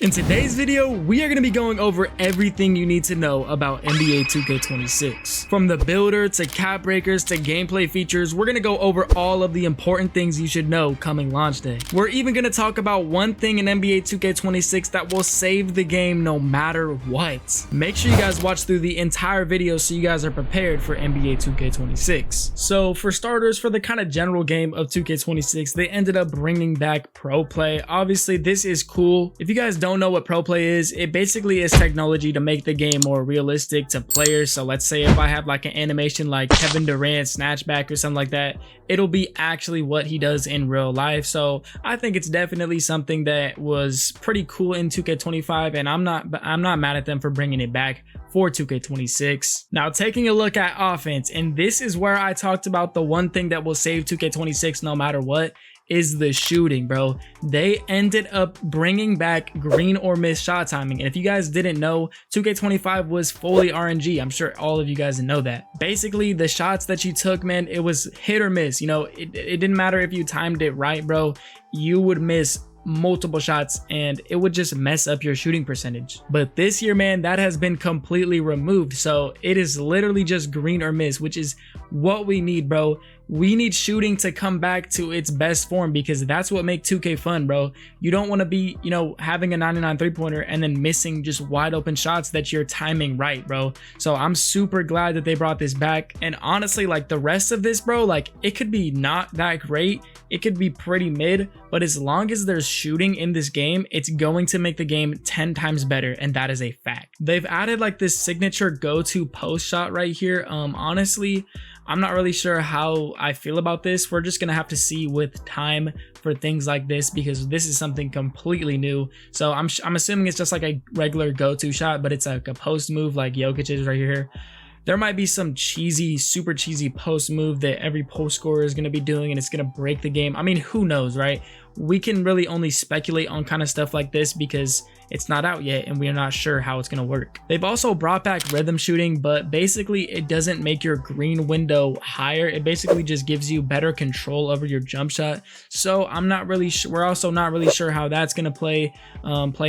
In today's video, we are going to be going over everything you need to know about NBA 2K26. From the builder to cap breakers to gameplay features, we're going to go over all of the important things you should know coming launch day. We're even going to talk about one thing in NBA 2K26 that will save the game no matter what. Make sure you guys watch through the entire video so you guys are prepared for NBA 2K26. So for starters, for the kind of general game of 2K26, they ended up bringing back Pro Play. Obviously, this is cool. If you guys don't know what Pro Play is, it basically is technology to make the game more realistic to players. So let's say if I have like an animation like Kevin Durant snatchback or something like that, it'll be actually what he does in real life. So I think it's definitely something that was pretty cool in 2K25, and I'm not mad at them for bringing it back for 2K26. Now taking a look at offense, and this is where I talked about the one thing that will save 2K26 no matter what, is the shooting, bro. They ended up bringing back green or miss shot timing. And if you guys didn't know, 2K25 was fully RNG. I'm sure all of you guys know that. Basically, the shots that you took, man, it was hit or miss. You know, it didn't matter if you timed it right, bro. You would miss multiple shots and it would just mess up your shooting percentage. But this year, man, that has been completely removed. So it is literally just green or miss, which is what we need, bro. We need shooting to come back to its best form, because that's what makes 2K fun, bro. You don't want to be, you know, having a 99 three-pointer and then missing just wide open shots that you're timing right, bro. So I'm super glad that they brought this back. And honestly, like the rest of this, bro, like it could be not that great. It could be pretty mid, but as long as there's shooting in this game, it's going to make the game 10 times better, and that is a fact. They've added like this signature go-to post shot right here. Honestly, I'm not really sure how I feel about this. We're just gonna have to see with time for things like this, because this is something completely new. So I'm assuming it's just like a regular go-to shot, but it's like a post move like Jokic is right here. There might be some cheesy, super cheesy post move that every post scorer is going to be doing, and it's going to break the game. I mean, who knows, right? We can really only speculate on kind of stuff like this because it's not out yet and we're not sure how it's going to work. They've also brought back rhythm shooting, but basically it doesn't make your green window higher. It basically just gives you better control over your jump shot. So I'm not really sure. We're also not really sure how that's going to play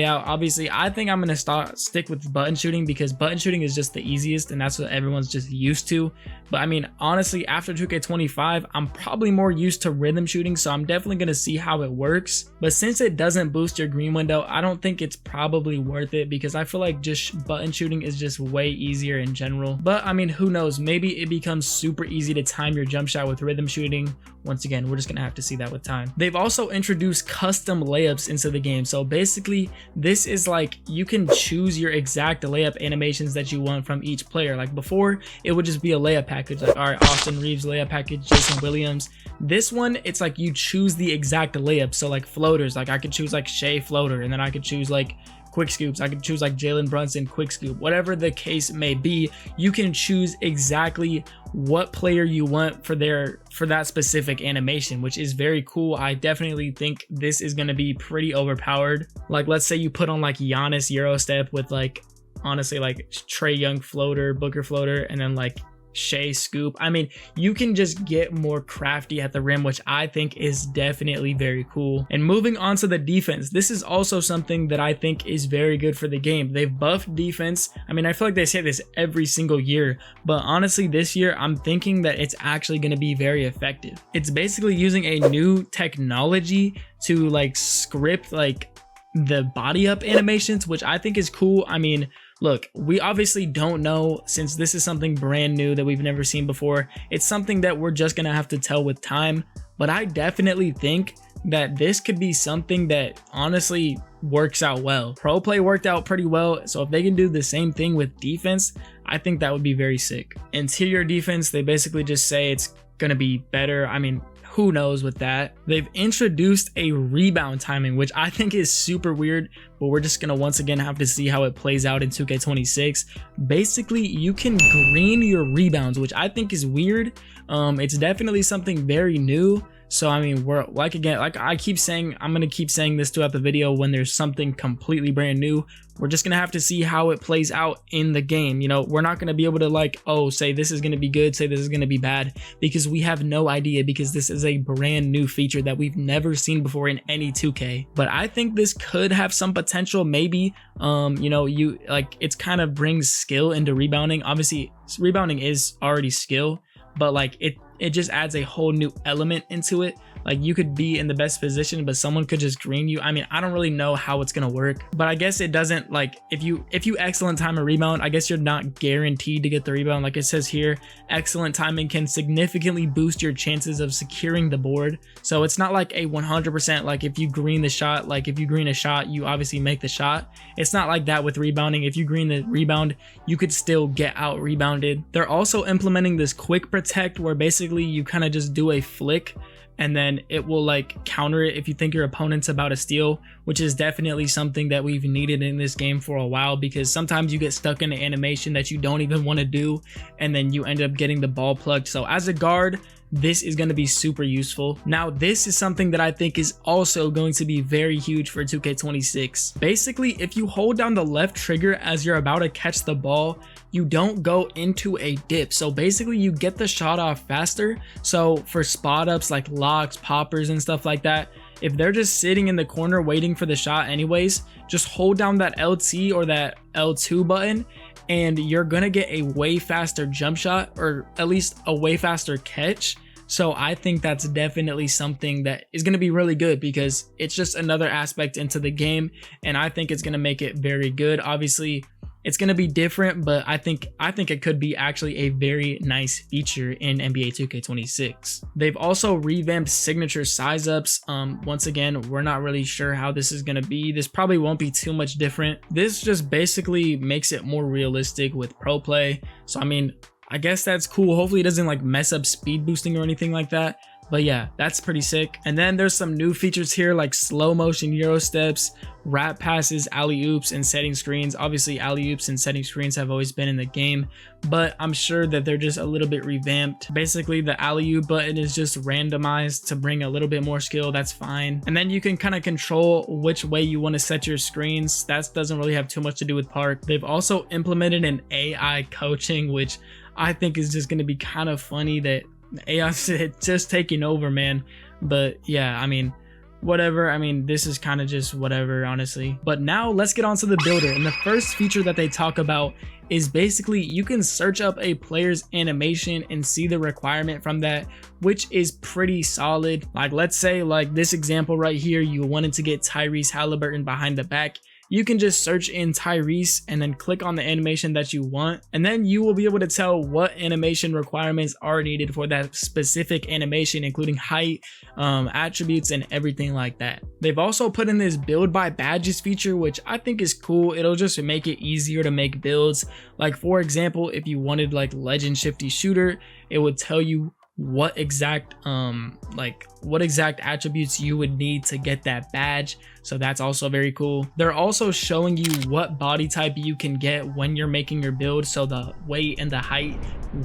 out. Obviously, I think I'm going to stick with button shooting, because button shooting is just the easiest and that's what everyone's just used to. But I mean, honestly, after 2K25, I'm probably more used to rhythm shooting, so I'm definitely going to see how it works. But since it doesn't boost your green window, I don't think it's probably worth it, because I feel like just button shooting is just way easier in general. But I mean, who knows? Maybe it becomes super easy to time your jump shot with rhythm shooting. Once again, we're just gonna have to see that with time. They've also introduced custom layups into the game. So basically, this is like you can choose your exact layup animations that you want from each player. Like before, it would just be a layup package, like all right, Austin Reeves layup package, Jason Williams. This one, it's like you choose the exact layup. So like floaters, like I could choose like Shea floater, and then I could choose like quick scoops. I could choose like Jalen Brunson quick scoop. Whatever the case may be, you can choose exactly what player you want for that specific animation, which is very cool. I definitely think this is going to be pretty overpowered. Like let's say you put on like Giannis Euro step with like, honestly, like Trae Young floater, Booker floater, and then like Shea scoop. I mean, you can just get more crafty at the rim, which I think is definitely very cool. And moving on to the defense, this is also something that I think is very good for the game. They've buffed defense. I mean, I feel like they say this every single year, but honestly, this year I'm thinking that it's actually going to be very effective. It's basically using a new technology to like script like the body up animations, which I think is cool. I mean, look, we obviously don't know, since this is something brand new that we've never seen before. It's something that we're just gonna have to tell with time, but I definitely think that this could be something that honestly works out well. Pro Play worked out pretty well, so if they can do the same thing with defense, I think that would be very sick. Interior defense, they basically just say it's gonna be better. I mean, who knows with that. They've introduced a rebound timing, which I think is super weird, but we're just gonna once again have to see how it plays out in 2K26. Basically, you can green your rebounds, which I think is weird. It's definitely something very new. So I mean, we're like, again, like I keep saying, I'm gonna keep saying this throughout the video, when there's something completely brand new, we're just gonna have to see how it plays out in the game. You know, we're not gonna be able to like, oh, say this is gonna be good, say this is gonna be bad, because we have no idea, because this is a brand new feature that we've never seen before in any 2K. But I think this could have some potential, maybe. You know, you like, it's kind of brings skill into rebounding. Obviously, rebounding is already skill, but like it just adds a whole new element into it. Like, you could be in the best position, but someone could just green you. I mean, I don't really know how it's gonna work, but I guess it doesn't, like, if you excellent time a rebound, I guess you're not guaranteed to get the rebound. Like it says here, excellent timing can significantly boost your chances of securing the board. So it's not like a 100%, like if you green the shot, like if you green a shot, you obviously make the shot. It's not like that with rebounding. If you green the rebound, you could still get out rebounded. They're also implementing this quick protect, where basically you kind of just do a flick and then it will like counter it if you think your opponent's about to steal, which is definitely something that we've needed in this game for a while, because sometimes you get stuck in an animation that you don't even want to do, and then you end up getting the ball plugged. So as a guard, this is going to be super useful. Now, this is something that I think is also going to be very huge for 2K26. Basically, if you hold down the left trigger as you're about to catch the ball, you don't go into a dip. So basically, you get the shot off faster. So for spot ups like locks, poppers, and stuff like that, if they're just sitting in the corner waiting for the shot anyways, just hold down that LT or that L2 button, and you're gonna get a way faster jump shot, or at least a way faster catch. So I think that's definitely something that is going to be really good, because it's just another aspect into the game, and I think it's going to make it very good. Obviously, it's going to be different, but I think it could be actually a very nice feature in NBA 2K26. They've also revamped signature size ups. Once again, we're not really sure how this is going to be. This probably won't be too much different. This just basically makes it more realistic with pro play. So I mean, I guess that's cool. Hopefully it doesn't like mess up speed boosting or anything like that. But yeah, that's pretty sick. And then there's some new features here like slow motion Euro steps, wrap passes, alley-oops, and setting screens. Obviously, alley-oops and setting screens have always been in the game, but I'm sure that they're just a little bit revamped. Basically, the alley-oop button is just randomized to bring a little bit more skill. That's fine. And then you can kind of control which way you want to set your screens. That doesn't really have too much to do with Park. They've also implemented an AI coaching, which I think is just going to be kind of funny that AI's just taking over, man. But yeah, I mean, whatever. I mean, this is kind of just whatever, honestly. But now let's get on to the builder. And the first feature that they talk about is basically you can search up a player's animation and see the requirement from that, which is pretty solid. Like, let's say like this example right here, you wanted to get Tyrese Halliburton behind the back. You can just search in Tyrese and then click on the animation that you want, and then you will be able to tell what animation requirements are needed for that specific animation, including height, attributes, and everything like that. They've also put in this build by badges feature, which I think is cool. It'll just make it easier to make builds. Like, for example, if you wanted like Legend Shifty Shooter, it would tell you what exact attributes you would need to get that badge. So that's also very cool. They're also showing you what body type you can get when you're making your build. So the weight and the height,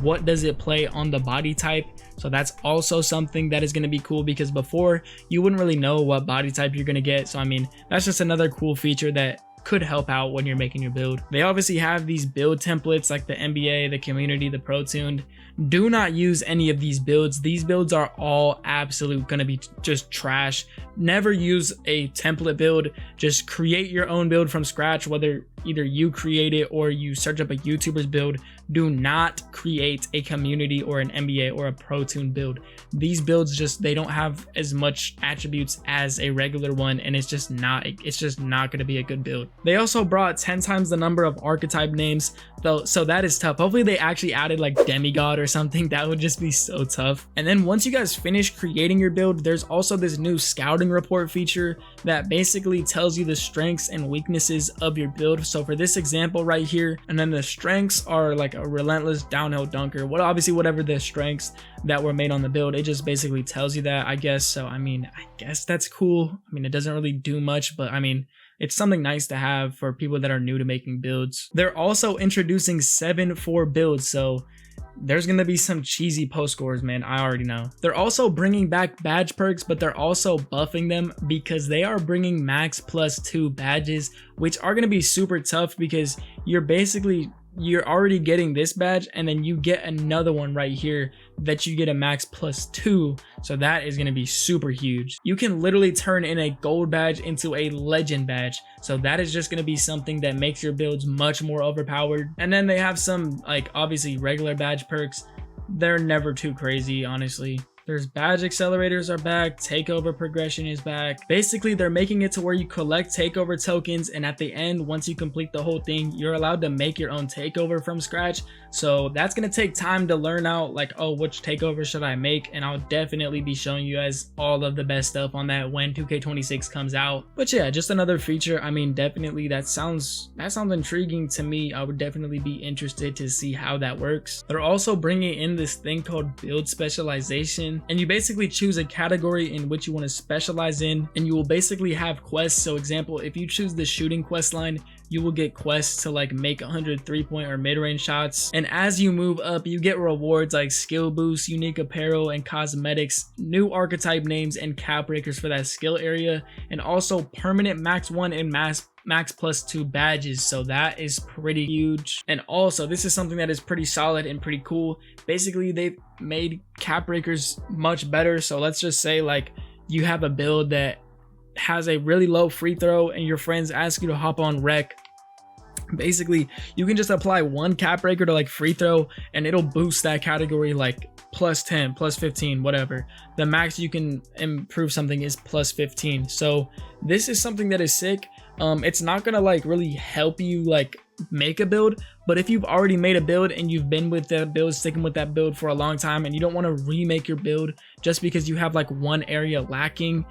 what does it play on the body type? So that's also something that is going to be cool, because before you wouldn't really know what body type you're going to get. So I mean, that's just another cool feature that could help out when you're making your build. They obviously have these build templates like the NBA, the community, the Pro Tuned. Do not use any of these builds. These builds are all absolute gonna be just trash. Never use a template build. Just create your own build from scratch, whether either you create it or you search up a YouTuber's build. Do not create a community or an NBA or a Pro Tune build. These builds just, they don't have as much attributes as a regular one, and it's just not gonna be a good build. They also brought 10 times the number of archetype names, though, so that is tough. Hopefully they actually added like demigod or something. That would just be so tough. And then once you guys finish creating your build, there's also this new scouting report feature that basically tells you the strengths and weaknesses of your build. So for this example right here, and then the strengths are like a relentless downhill dunker. Obviously whatever the strengths that were made on the build, it just basically tells you that, I guess. So I mean, I guess that's cool. I mean, it doesn't really do much, but I mean, it's something nice to have for people that are new to making builds. They're also introducing 7-4 builds, so there's gonna be some cheesy post scores, man. I already know. They're also bringing back badge perks, but they're also buffing them because they are bringing max +2 badges, which are gonna be super tough because you're already getting this badge and then you get another one right here that you get a max +2, so that is going to be super huge. You can literally turn in a gold badge into a legend badge, so that is just going to be something that makes your builds much more overpowered. And then they have some, like, obviously regular badge perks. They're never too crazy, honestly. There's badge accelerators are back, takeover progression is back. Basically, they're making it to where you collect takeover tokens, and at the end, once you complete the whole thing, you're allowed to make your own takeover from scratch. So that's gonna take time to learn out, like, oh, which takeover should I make? And I'll definitely be showing you guys all of the best stuff on that when 2K26 comes out. But yeah, just another feature. I mean, definitely that sounds intriguing to me. I would definitely be interested to see how that works. They're also bringing in this thing called build specialization, and you basically choose a category in which you want to specialize in, and you will basically have quests. So example, if you choose the shooting quest line, you will get quests to like make 100 3-point or mid-range shots, and as you move up you get rewards like skill boosts, unique apparel and cosmetics, new archetype names and cap breakers for that skill area, and also permanent max 1 and max +2 badges. So that is pretty huge. And also, this is something that is pretty solid and pretty cool. Basically, they've made cap breakers much better. So let's just say like you have a build that has a really low free throw and your friends ask you to hop on rec. Basically, you can just apply one cap breaker to like free throw and it'll boost that category like +10, +15, whatever. The max you can improve something is +15. So this is something that is sick. It's not gonna like really help you like make a build, but if you've already made a build and you've been with that build, sticking with that build for a long time, and you don't want to remake your build just because you have like one area lacking,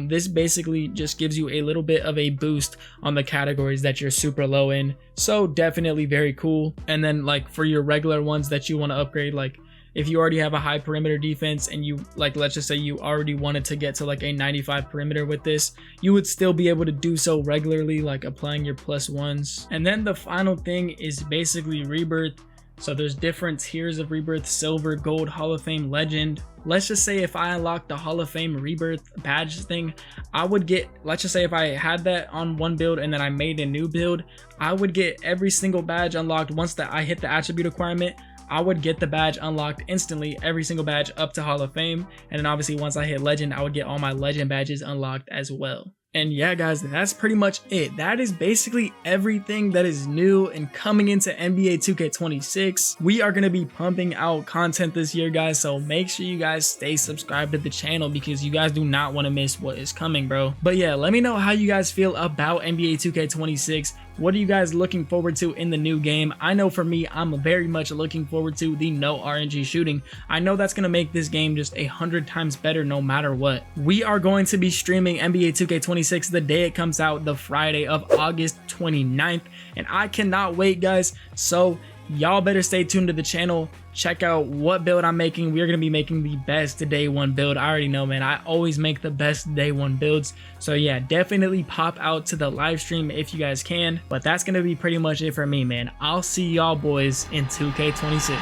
this basically just gives you a little bit of a boost on the categories that you're super low in. So definitely very cool. And then like for your regular ones that you want to upgrade, like if you already have a high perimeter defense and you like, let's just say you already wanted to get to like a 95 perimeter with this, you would still be able to do so regularly, like applying your +1s. And then the final thing is basically rebirth. So there's different tiers of rebirth: silver, gold, Hall of Fame, legend. Let's just say if I unlocked the Hall of Fame rebirth badge thing, I would get, let's just say if I had that on one build and then I made a new build, I would get every single badge unlocked once that I hit the attribute requirement. I would get the badge unlocked instantly, every single badge up to Hall of Fame. And then obviously once I hit legend, I would get all my legend badges unlocked as well. And yeah, guys, that's pretty much it. That is basically everything that is new and coming into NBA 2K26. We are going to be pumping out content this year, guys, so make sure you guys stay subscribed to the channel because you guys do not want to miss what is coming, bro. But yeah, let me know how you guys feel about NBA 2K26. What are you guys looking forward to in the new game? I know for me, I'm very much looking forward to the no RNG shooting. I know that's going to make this game just 100 times better no matter what. We are going to be streaming NBA 2K26 the day it comes out, the Friday of August 29th, and I cannot wait, guys. So y'all better stay tuned to the channel. Check out what build I'm making. We're going to be making the best day one build. I already know, man. I always make the best day one builds. So yeah, definitely pop out to the live stream if you guys can. But that's going to be pretty much it for me, man. I'll see y'all boys in 2K26.